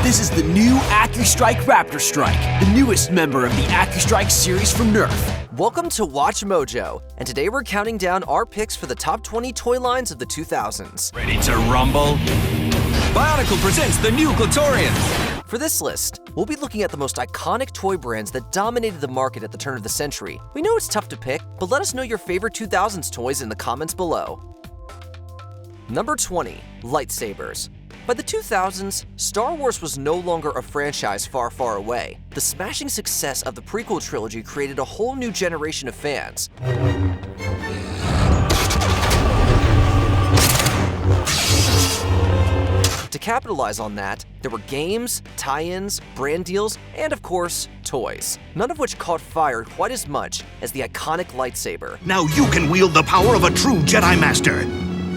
This is the new AccuStrike Raptor Strike, the newest member of the AccuStrike series from Nerf. Welcome to WatchMojo, and today we're counting down our picks for the top 20 toy lines of the 2000s. Ready to rumble? BIONICLE presents the new Clitorians! For this list, we'll be looking at the most iconic toy brands that dominated the market at the turn of the century. We know it's tough to pick, but let us know your favorite 2000s toys in the comments below. Number 20. Lightsabers. By the 2000s, Star Wars was no longer a franchise far, far away. The smashing success of the prequel trilogy created a whole new generation of fans. To capitalize on that, there were games, tie-ins, brand deals, and of course, toys. None of which caught fire quite as much as the iconic lightsaber. Now you can wield the power of a true Jedi Master.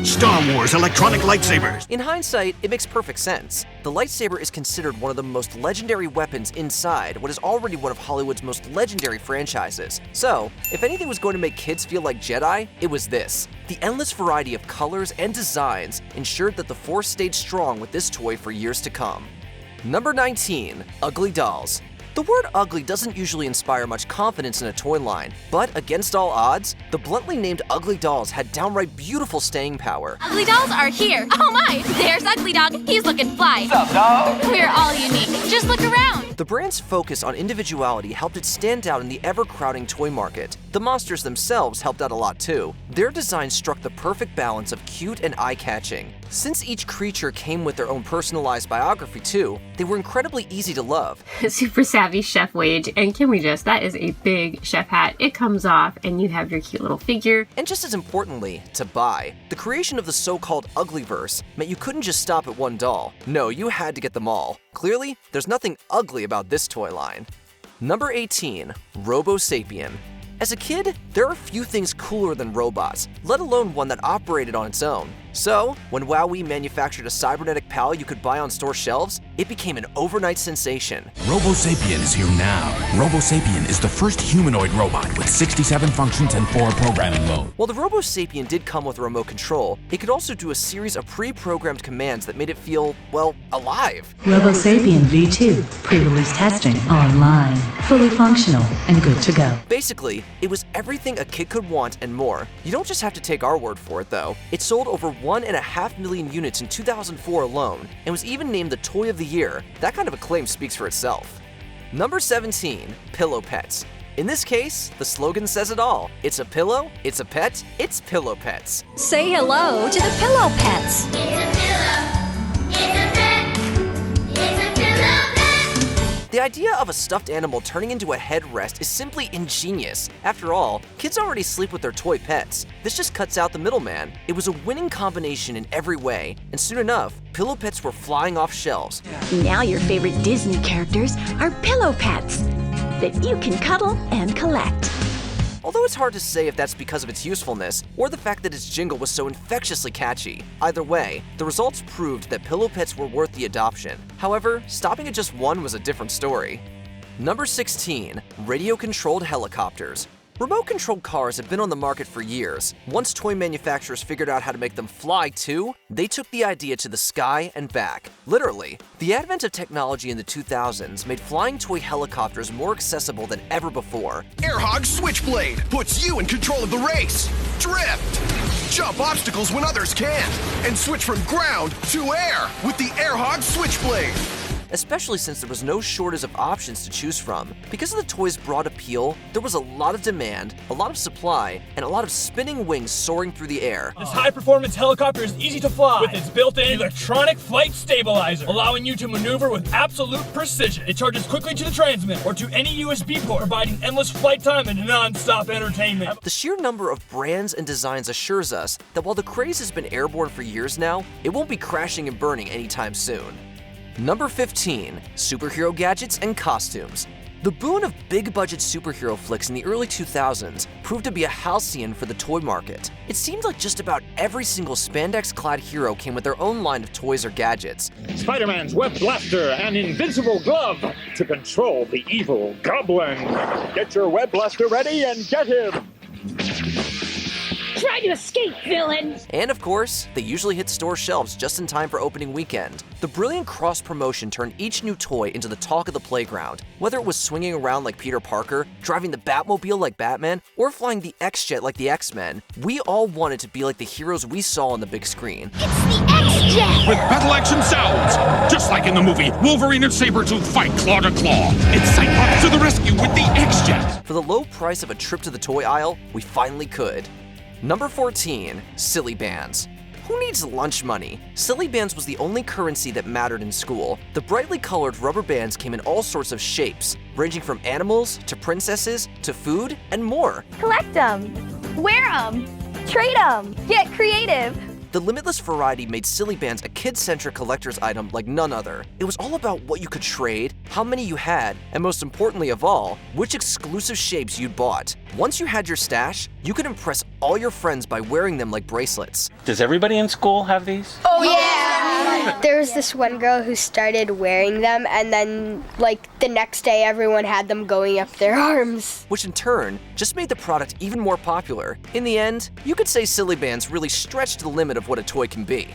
Star Wars electronic lightsabers. In hindsight, it makes perfect sense. The lightsaber is considered one of the most legendary weapons inside what is already one of Hollywood's most legendary franchises. So, if anything was going to make kids feel like Jedi, it was this. The endless variety of colors and designs ensured that the Force stayed strong with this toy for years to come. Number 19. UGLYDOLLS. The word ugly doesn't usually inspire much confidence in a toy line, but against all odds, the bluntly named UGLYDOLLS had downright beautiful staying power. UGLYDOLLS are here! Oh my! There's Ugly Dog, he's looking fly! What's up, dog? We're all unique, just look around! The brand's focus on individuality helped it stand out in the ever-crowding toy market. The monsters themselves helped out a lot too. Their design struck the perfect balance of cute and eye-catching. Since each creature came with their own personalized biography too, they were incredibly easy to love. Super savvy chef Wage, and can we just, that is a big chef hat. It comes off and you have your cute little figure. And just as importantly, to buy. The creation of the so-called Uglyverse meant you couldn't just stop at one doll. No, you had to get them all. Clearly, there's nothing ugly about this toy line. Number 18. RoboSapien. As a kid, there are few things cooler than robots, let alone one that operated on its own. So, when WowWee manufactured a cybernetic pal you could buy on store shelves, it became an overnight sensation. RoboSapien is here now. RoboSapien is the first humanoid robot with 67 functions and 4 programming modes. While the RoboSapien did come with a remote control, it could also do a series of pre-programmed commands that made it feel, well, alive. RoboSapien V2, pre-release testing online, fully functional and good to go. Basically, it was everything a kid could want and more. You don't just have to take our word for it though. It sold over 1.5 million units in 2004 alone, and was even named the Toy of the Year. That kind of acclaim speaks for itself. Number 17. Pillow Pets. In this case, the slogan says it all. It's a pillow, it's a pet, it's Pillow Pets. Say hello to the Pillow Pets! It's a pillow, it's a pet, it's a pillow pet! The idea of a stuffed animal turning into a headrest is simply ingenious. After all, kids already sleep with their toy pets. This just cuts out the middleman. It was a winning combination in every way, and soon enough, Pillow Pets were flying off shelves. Now your favorite Disney characters are Pillow Pets that you can cuddle and collect. Although it's hard to say if that's because of its usefulness, or the fact that its jingle was so infectiously catchy. Either way, the results proved that Pillow Pets were worth the adoption. However, stopping at just one was a different story. Number 16. Radio-controlled helicopters. Remote-controlled cars have been on the market for years. Once toy manufacturers figured out how to make them fly too, they took the idea to the sky and back. Literally. The advent of technology in the 2000s made flying toy helicopters more accessible than ever before. Airhog Switchblade puts you in control of the race. Drift. Jump obstacles when others can't. And switch from ground to air with the Airhog Switchblade. Especially since there was no shortage of options to choose from. Because of the toy's broad appeal, there was a lot of demand, a lot of supply, and a lot of spinning wings soaring through the air. This high-performance helicopter is easy to fly with its built-in electronic flight stabilizer, allowing you to maneuver with absolute precision. It charges quickly to the transmitter or to any USB port, providing endless flight time and non-stop entertainment. The sheer number of brands and designs assures us that while the craze has been airborne for years now, it won't be crashing and burning anytime soon. Number 15. Superhero gadgets and costumes. The boon of big-budget superhero flicks in the early 2000s proved to be a halcyon for the toy market. It seemed like just about every single spandex-clad hero came with their own line of toys or gadgets. Spider-Man's web blaster and invincible glove to control the evil goblin. Get your web blaster ready and get him! try to escape, villain! And of course, they usually hit store shelves just in time for opening weekend. The brilliant cross-promotion turned each new toy into the talk of the playground. Whether it was swinging around like Peter Parker, driving the Batmobile like Batman, or flying the X-Jet like the X-Men, we all wanted to be like the heroes we saw on the big screen. It's the X-Jet! With battle action sounds, just like in the movie Wolverine and Sabretooth fight claw to claw. It's Cyclops to the rescue with the X-Jet. For the low price of a trip to the toy aisle, we finally could. Number 14, Silly Bands. Who needs lunch money? Silly Bands was the only currency that mattered in school. The brightly colored rubber bands came in all sorts of shapes, ranging from animals to princesses to food and more. Collect them, wear them, trade them, get creative. The limitless variety made Silly Bands a kid-centric collector's item like none other. It was all about what you could trade, how many you had, and most importantly of all, which exclusive shapes you'd bought. Once you had your stash, you could impress all your friends by wearing them like bracelets. Does everybody in school have these? Oh yeah! There was this one girl who started wearing them, and then like the next day everyone had them going up their arms. Which in turn just made the product even more popular. In the end, you could say Silly Bands really stretched the limit of what a toy can be.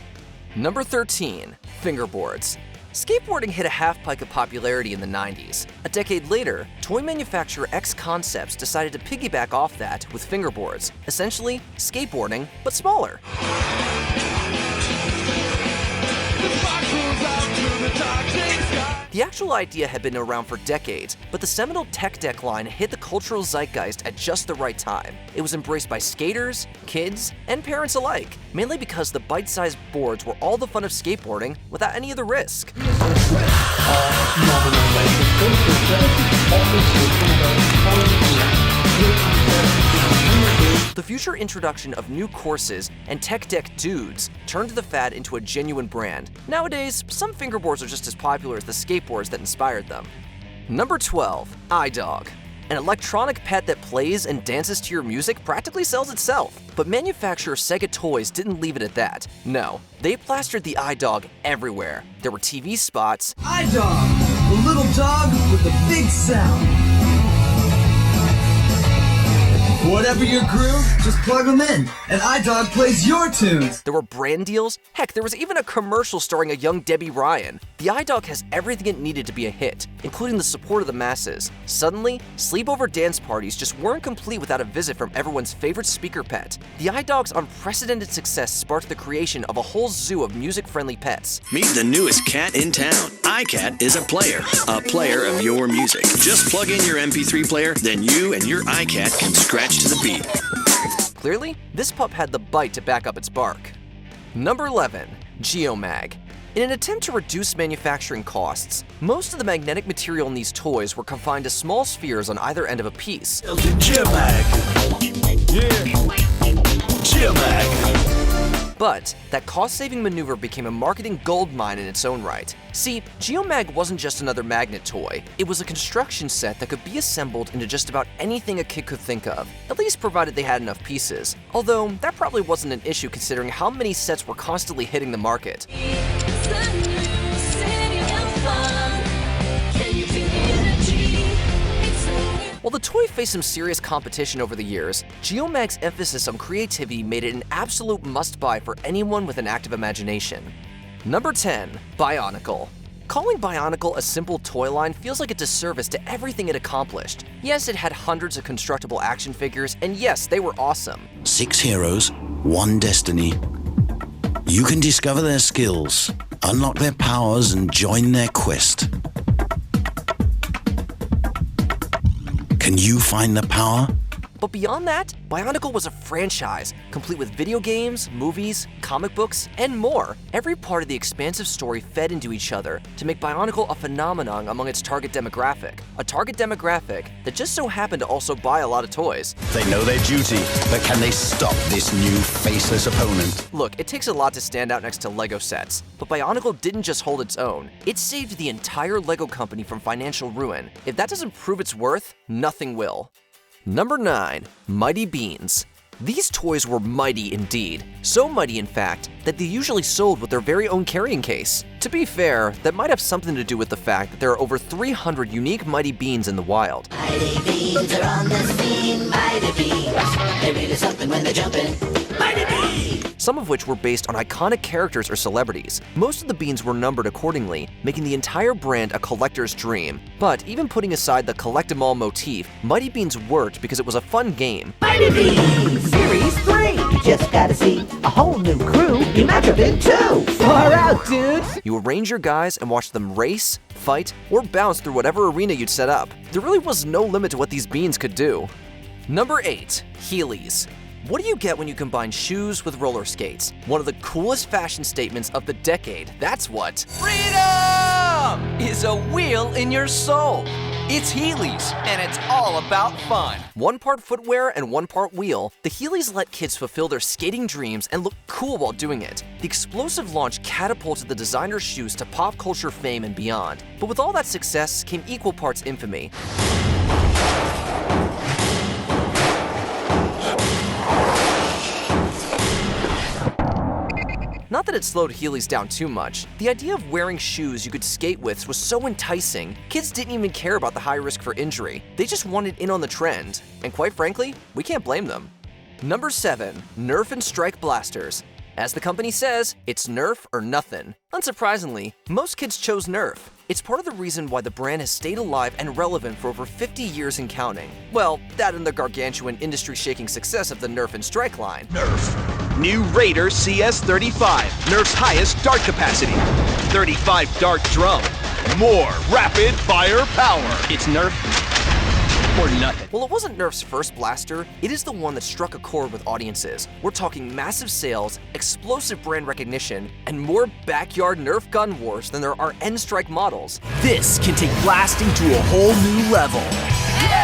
Number 13, Fingerboards. Skateboarding hit a half-pike of popularity in the 90s. A decade later, toy manufacturer X Concepts decided to piggyback off that with fingerboards, essentially skateboarding, but smaller. The actual idea had been around for decades, but the seminal Tech Deck line hit the cultural zeitgeist at just the right time. It was embraced by skaters, kids, and parents alike, mainly because the bite-sized boards were all the fun of skateboarding without any of the risk. The future introduction of new courses and Tech Deck dudes turned the fad into a genuine brand. Nowadays, some fingerboards are just as popular as the skateboards that inspired them. Number 12, iDog. An electronic pet that plays and dances to your music practically sells itself. But manufacturer Sega Toys didn't leave it at that. No, they plastered the iDog everywhere. There were TV spots, iDog, the little dog with the big sound. Whatever your groove, just plug them in, and iDog plays your tunes. There were brand deals. Heck, there was even a commercial starring a young Debbie Ryan. The iDog has everything it needed to be a hit, including the support of the masses. Suddenly, sleepover dance parties just weren't complete without a visit from everyone's favorite speaker pet. The iDog's unprecedented success sparked the creation of a whole zoo of music-friendly pets. Meet the newest cat in town. iCat is a player of your music. Just plug in your MP3 player, then you and your iCat can scratch to the beat. Clearly, this pup had the bite to back up its bark. Number 11, GEOMAG. In an attempt to reduce manufacturing costs, most of the magnetic material in these toys were confined to small spheres on either end of a piece. GEOMAG. Yeah. GEOMAG. But that cost-saving maneuver became a marketing goldmine in its own right. See, GEOMAG wasn't just another magnet toy. It was a construction set that could be assembled into just about anything a kid could think of, at least provided they had enough pieces. Although, that probably wasn't an issue considering how many sets were constantly hitting the market. While the toy faced some serious competition over the years, GEOMAG's emphasis on creativity made it an absolute must-buy for anyone with an active imagination. Number 10, BIONICLE. Calling BIONICLE a simple toy line feels like a disservice to everything it accomplished. Yes, it had hundreds of constructible action figures, and yes, they were awesome. 6 heroes, 1 destiny. You can discover their skills, unlock their powers, and join their quest. Can you find the power? But beyond that, BIONICLE was a franchise, complete with video games, movies, comic books, and more. Every part of the expansive story fed into each other to make BIONICLE a phenomenon among its target demographic. A target demographic that just so happened to also buy a lot of toys. They know their duty, but can they stop this new faceless opponent? Look, it takes a lot to stand out next to LEGO sets, but BIONICLE didn't just hold its own. It saved the entire LEGO company from financial ruin. If that doesn't prove its worth, nothing will. Number 9, Mighty Beans. These toys were mighty indeed. So mighty, in fact, that they usually sold with their very own carrying case. To be fair, that might have something to do with the fact that there are over 300 unique Mighty Beans in the wild. Mighty Beans are on the scene, Mighty Beans. They're really something when they're jumping. some of which were based on iconic characters or celebrities. Most of the beans were numbered accordingly, making the entire brand a collector's dream. But even putting aside the collect-em-all motif, Mighty Beans worked because it was a fun game. Mighty Beans Series 3! Just gotta see a whole new crew you match up in too! Far out, dude! You arrange your guys and watch them race, fight, or bounce through whatever arena you'd set up. There really was no limit to what these beans could do. Number 8. HEELYS. What do you get when you combine shoes with roller skates? One of the coolest fashion statements of the decade, that's what. Freedom is a wheel in your soul. It's HEELYS, and it's all about fun. One part footwear and one part wheel, the HEELYS let kids fulfill their skating dreams and look cool while doing it. The explosive launch catapulted the designer's shoes to pop culture fame and beyond. But with all that success came equal parts infamy. Not that it slowed HEELYS down too much. The idea of wearing shoes you could skate with was so enticing, kids didn't even care about the high risk for injury. They just wanted in on the trend. And quite frankly, we can't blame them. Number 7. Nerf N-Strike Blasters. As the company says, it's Nerf or nothing. Unsurprisingly, most kids chose Nerf. It's part of the reason why the brand has stayed alive and relevant for over 50 years and counting. Well, that and the gargantuan industry-shaking success of the Nerf N-Strike line. Nerf. New Raider CS35, Nerf's highest dart capacity. 35 dart drum. More rapid fire power. It's Nerf or nothing. Well, it wasn't Nerf's first blaster, it is the one that struck a chord with audiences. We're talking massive sales, explosive brand recognition, and more backyard Nerf gun wars than there are N-Strike models. This can take blasting to a whole new level.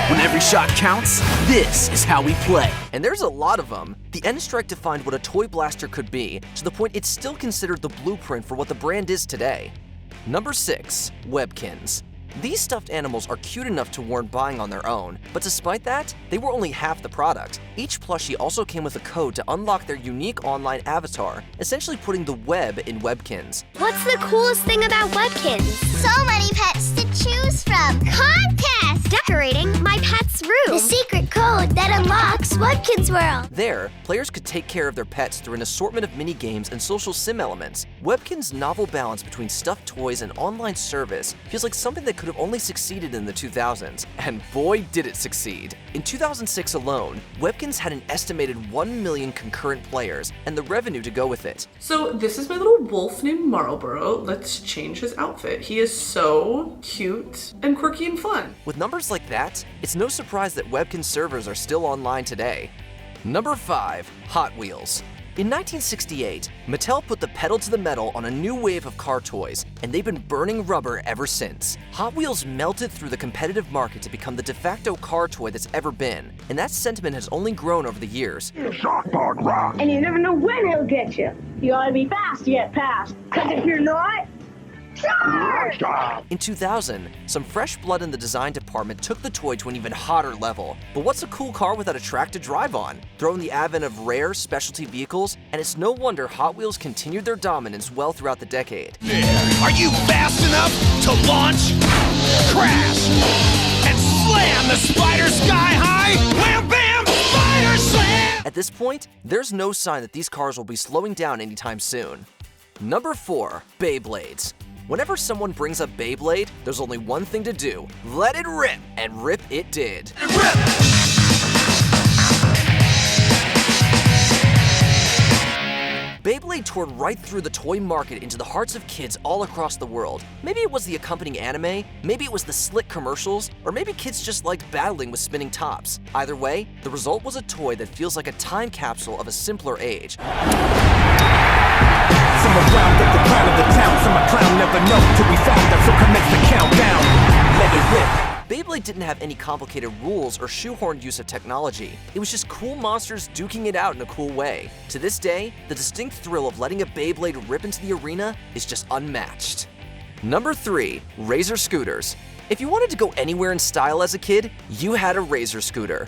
When every shot counts, this is how we play. And there's a lot of them. The N-Strike defined what a toy blaster could be, to the point it's still considered the blueprint for what the brand is today. Number 6. WEBKINZ. These stuffed animals are cute enough to warrant buying on their own, but despite that, they were only half the product. Each plushie also came with a code to unlock their unique online avatar, essentially putting the web in WEBKINZ. What's the coolest thing about WEBKINZ? So many pets to choose from. Contest! Decorating my pet's room. The secret code that unlocks WEBKINZ World. There, players could take care of their pets through an assortment of mini-games and social sim elements. WEBKINZ's novel balance between stuffed toys and online service feels like something that could have only succeeded in the 2000s, and boy did it succeed. In 2006 alone, WEBKINZ had an estimated 1 million concurrent players, and the revenue to go with it. So this is my little wolf named Marlboro. Let's change his outfit. He is so cute and quirky and fun. With numbers like that, it's no surprise that WEBKINZ servers are still online today. Number 5. Hot Wheels. In 1968, Mattel put the pedal to the metal on a new wave of car toys, and they've been burning rubber ever since. Hot Wheels melted through the competitive market to become the de facto car toy that's ever been, and that sentiment has only grown over the years. And you never know when he'll get you. You ought to be fast to get past, because if you're not, charge! In 2000, some fresh blood in the design department took the toy to an even hotter level. But what's a cool car without a track to drive on? Throw in the advent of rare specialty vehicles, and it's no wonder Hot Wheels continued their dominance well throughout the decade. Are you fast enough to launch, crash, and slam the spider sky high? Wham bam, spider slam! At this point, there's no sign that these cars will be slowing down anytime soon. Number 4. Beyblades. Whenever someone brings up Beyblade, there's only one thing to do. Let it rip! And rip it did. Beyblade toured right through the toy market into the hearts of kids all across the world. Maybe it was the accompanying anime, maybe it was the slick commercials, or maybe kids just liked battling with spinning tops. Either way, the result was a toy that feels like a time capsule of a simpler age. Some around at the crown of the town, some a clown never know till we found out, so commence the countdown. Let it rip. Beyblade didn't have any complicated rules or shoehorned use of technology. It was just cool monsters duking it out in a cool way. To this day, the distinct thrill of letting a Beyblade rip into the arena is just unmatched. Number 3. Razor scooters. If you wanted to go anywhere in style as a kid, you had a Razor scooter.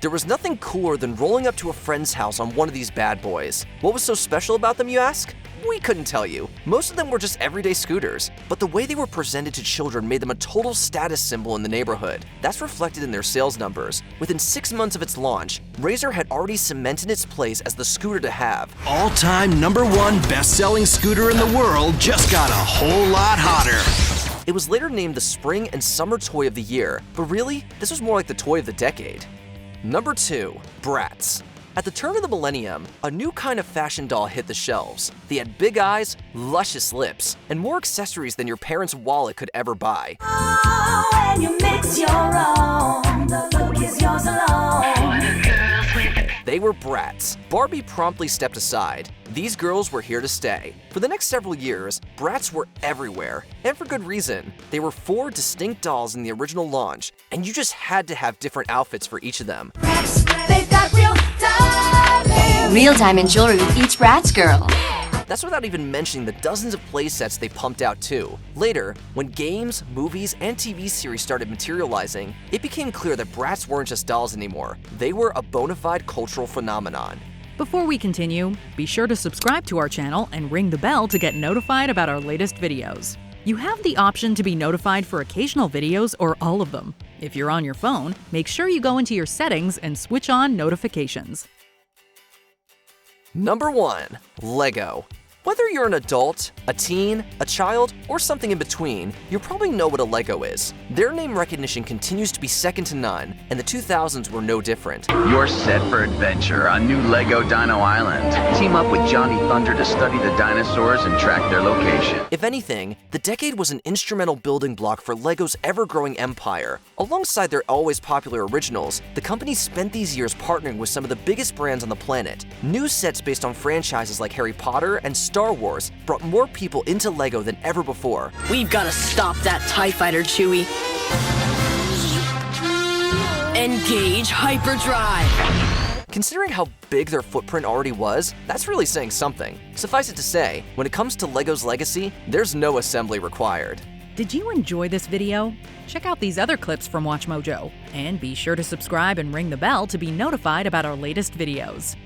There was nothing cooler than rolling up to a friend's house on one of these bad boys. What was so special about them, you ask? We couldn't tell you. Most of them were just everyday scooters, but the way they were presented to children made them a total status symbol in the neighborhood. That's reflected in their sales numbers. Within 6 months of its launch, Razor had already cemented its place as the scooter to have. All-time #1 best-selling scooter in the world just got a whole lot hotter. It was later named the Spring and Summer Toy of the Year, but really, this was more like the toy of the decade. Number 2, BRATZ. At the turn of the millennium, a new kind of fashion doll hit the shelves. They had big eyes, luscious lips, and more accessories than your parents' wallet could ever buy. Oh, when you mix your own, the look is yours alone. They were BRATZ. Barbie promptly stepped aside. These girls were here to stay. For the next several years, BRATZ were everywhere, and for good reason. They were 4 distinct dolls in the original launch, and you just had to have different outfits for each of them. They've got real diamond jewelry with each BRATZ girl. That's without even mentioning the dozens of playsets they pumped out too. Later, when games, movies, and TV series started materializing, it became clear that BRATZ weren't just dolls anymore. They were a bona fide cultural phenomenon. Before we continue, be sure to subscribe to our channel and ring the bell to get notified about our latest videos. You have the option to be notified for occasional videos or all of them. If you're on your phone, make sure you go into your settings and switch on notifications. Number 1, Lego. Whether you're an adult, a teen, a child, or something in between, you probably know what a Lego is. Their name recognition continues to be second to none, and the 2000s were no different. You're set for adventure on new Lego Dino Island. Team up with Johnny Thunder to study the dinosaurs and track their location. If anything, the decade was an instrumental building block for Lego's ever-growing empire. Alongside their always popular originals, the company spent these years partnering with some of the biggest brands on the planet. New sets based on franchises like Harry Potter and Star Wars brought more people into Lego than ever before. We've got to stop that TIE Fighter, Chewie. Engage hyperdrive. Considering how big their footprint already was, that's really saying something. Suffice it to say, when it comes to Lego's legacy, there's no assembly required. Did you enjoy this video? Check out these other clips from WatchMojo, and be sure to subscribe and ring the bell to be notified about our latest videos.